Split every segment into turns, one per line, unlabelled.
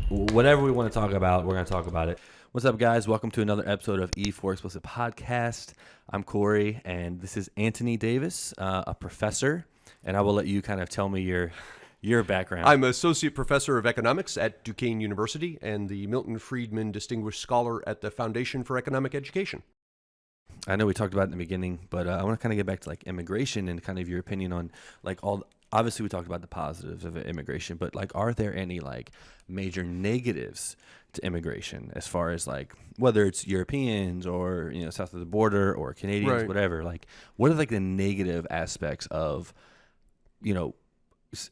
whatever we want to talk about, we're going to talk about it. What's up, guys? Welcome to another episode of E4 Explicit Podcast. I'm Corey, and this is Antony Davies, a professor, and I will let you kind of tell me your background.
I'm Associate Professor of Economics at Duquesne University and the Milton Friedman Distinguished Scholar at the Foundation for Economic Education.
I know we talked about it in the beginning, but I want to kind of get back to like immigration and kind of your opinion on like obviously we talked about the positives of immigration, but like are there any like major negatives to immigration as far as like whether it's Europeans or, you know, south of the border or Canadians,
Right.
whatever, like what are like the negative aspects of, you know,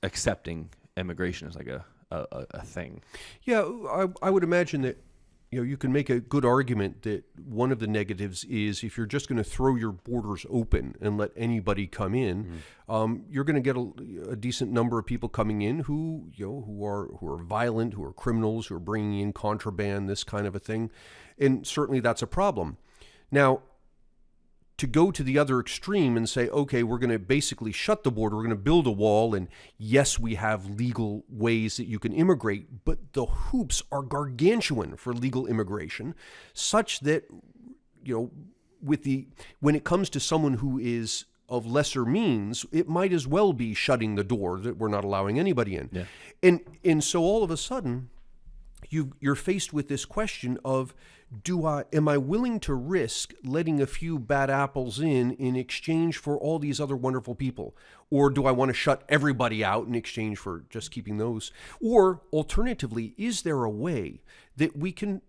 accepting immigration as like a thing?
Yeah, I would imagine that you can make a good argument that one of the negatives is if you're just going to throw your borders open and let anybody come in, you're going to get a decent number of people coming in who are violent, who are criminals, who are bringing in contraband, this kind of a thing, and certainly that's a problem. Now, to go to the other extreme and say, okay, we're going to basically shut the border, we're going to build a wall, and yes, we have legal ways that you can immigrate, but the hoops are gargantuan for legal immigration, such that, when it comes to someone who is of lesser means, it might as well be shutting the door that we're not allowing anybody in.
Yeah.
And so all of a sudden, you're faced with this question of, am I willing to risk letting a few bad apples in exchange for all these other wonderful people? Or do I want to shut everybody out in exchange for just keeping those? Or alternatively, is there a way that we can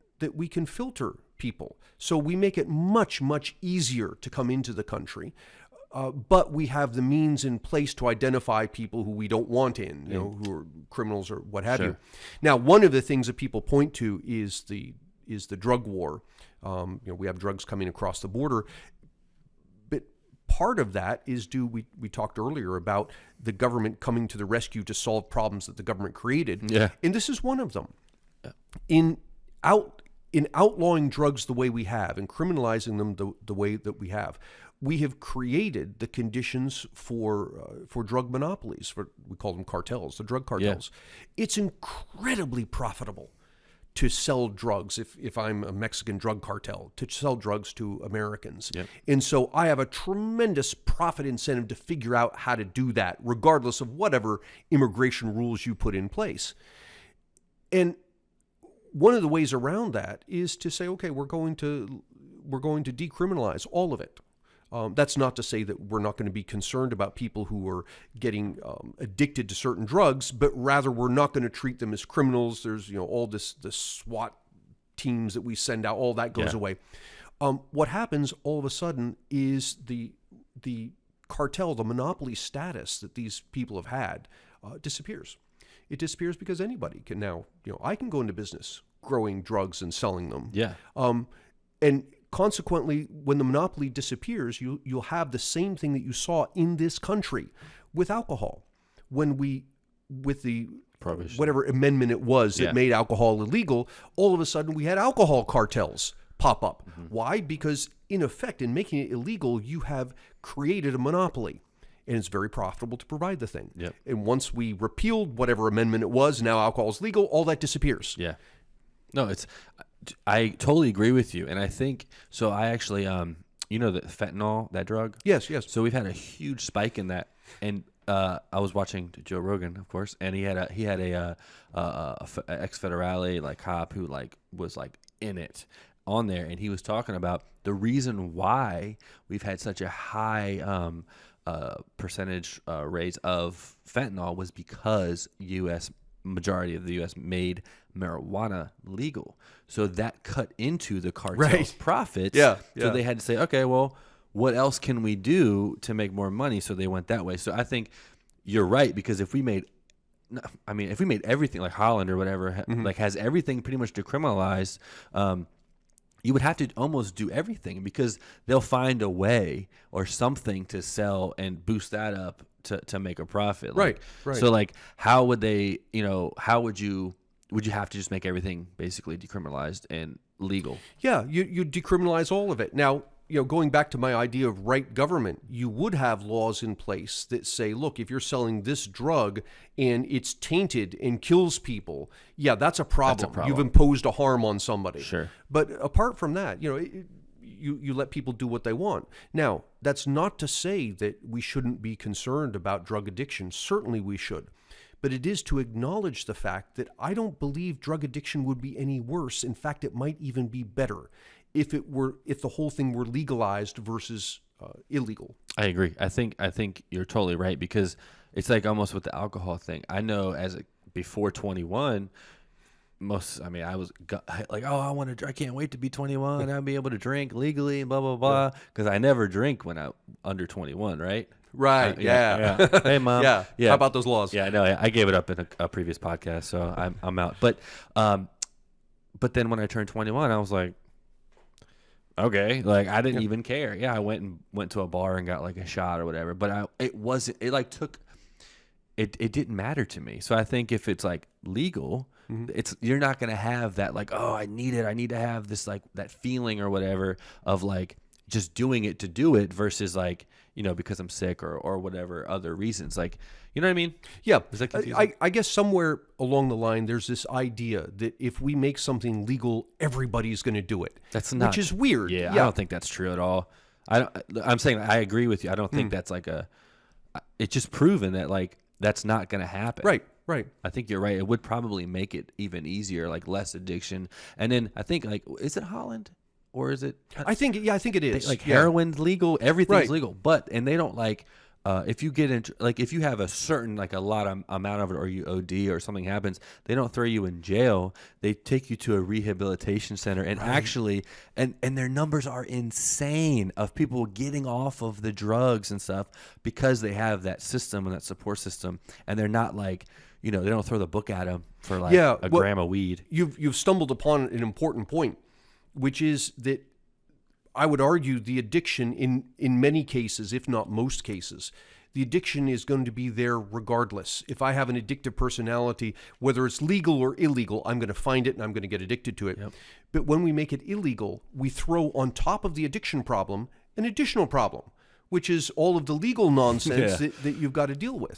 filter people so we make it much, much easier to come into the country? But we have the means in place to identify people who we don't want in, who are criminals or what have you. Now, one of the things that people point to is the drug war. We have drugs coming across the border. But part of that is we talked earlier about the government coming to the rescue to solve problems that the government created.
Yeah.
And this is one of them. In outlawing drugs the way we have and criminalizing them the way that we have created the conditions for drug monopolies. We call them cartels, the drug cartels. Yeah. It's incredibly profitable to sell drugs, if I'm a Mexican drug cartel, to sell drugs to Americans.
Yep.
And so I have a tremendous profit incentive to figure out how to do that, regardless of whatever immigration rules you put in place. And one of the ways around that is to say, okay, we're going to decriminalize all of it. That's not to say that we're not going to be concerned about people who are getting addicted to certain drugs, but rather we're not going to treat them as criminals. There's all the SWAT teams that we send out, all that goes away. What happens all of a sudden is the cartel, the monopoly status that these people have had disappears. It disappears because anybody can now, I can go into business growing drugs and selling them.
Yeah.
And consequently, when the monopoly disappears, you'll have the same thing that you saw in this country with alcohol. With the
Prohibition.
Whatever amendment it was that made alcohol illegal, all of a sudden we had alcohol cartels pop up. Mm-hmm. Why? Because in effect, in making it illegal, you have created a monopoly. And it's very profitable to provide the thing.
Yep.
And once we repealed whatever amendment it was, now alcohol is legal, all that disappears.
Yeah. No, I totally agree with you. And I think, so I actually, the fentanyl, that drug?
Yes.
So we've had a huge spike in that. And I was watching Joe Rogan, of course, and he had a ex-federale like cop who like was like in it on there. And he was talking about the reason why we've had such a high percentage rates of fentanyl was because majority of the U.S. made marijuana legal. So that cut into the cartel's profits.
Yeah.
So they had to say, okay, well, what else can we do to make more money? So they went that way. So I think you're right, because if we made everything like Holland or whatever, like has everything pretty much decriminalized, you would have to almost do everything because they'll find a way or something to sell and boost that up to make a profit.
Right.
So like, how would they, would you have to just make everything basically decriminalized and legal?
Yeah, you decriminalize all of it. Now, going back to my idea of right government, you would have laws in place that say, look, if you're selling this drug and it's tainted and kills people, yeah, that's a problem.
That's a problem.
You've imposed a harm on somebody.
Sure.
But apart from that, you let people do what they want. Now, that's not to say that we shouldn't be concerned about drug addiction. Certainly we should. But it is to acknowledge the fact that I don't believe drug addiction would be any worse. In fact, it might even be better if the whole thing were legalized versus illegal.
I agree. I think you're totally right, because it's like almost with the alcohol thing. I know before 21, I was like, oh, I can't wait to be 21. I'll be able to drink legally and blah, blah, blah. Because I never drink when I'm under 21, right?
Right. Yeah.
Hey, Mom.
Yeah.
Yeah.
How about those laws?
Yeah, no, I gave it up in a previous podcast, so I'm out. But then when I turned 21, I was like, okay, like I didn't even care. Yeah, I went to a bar and got like a shot or whatever. But it didn't matter to me. So I think if it's like legal, you're not gonna have that like, oh, I need to have this like that feeling or whatever of like just doing it to do it versus like, because I'm sick or whatever other reasons. Like, you know what I mean?
Yeah.
Is that confusing?
I guess somewhere along the line, there's this idea that if we make something legal, everybody's going to do it.
That's not,
which is weird.
Yeah, I don't think that's true at all. I'm saying I agree with you. I don't think that's like it's just proven that like that's not going to happen.
Right.
I think you're right. It would probably make it even easier, like less addiction. And then I think like, is it Holland? Or is it?
I think it is.
Heroin's legal, everything's legal, and they don't like if you get into like if you have a certain like a lot of amount of it, or you OD or something happens, they don't throw you in jail. They take you to a rehabilitation center, and actually, and their numbers are insane of people getting off of the drugs and stuff because they have that system and that support system, and they're not like. They don't throw the book at them for like a gram of weed.
You've stumbled upon an important point, which is that I would argue the addiction in many cases, if not most cases, the addiction is going to be there regardless. If I have an addictive personality, whether it's legal or illegal, I'm going to find it and I'm going to get addicted to it. Yep. But when we make it illegal, we throw on top of the addiction problem an additional problem, which is all of the legal nonsense that you've got to deal with.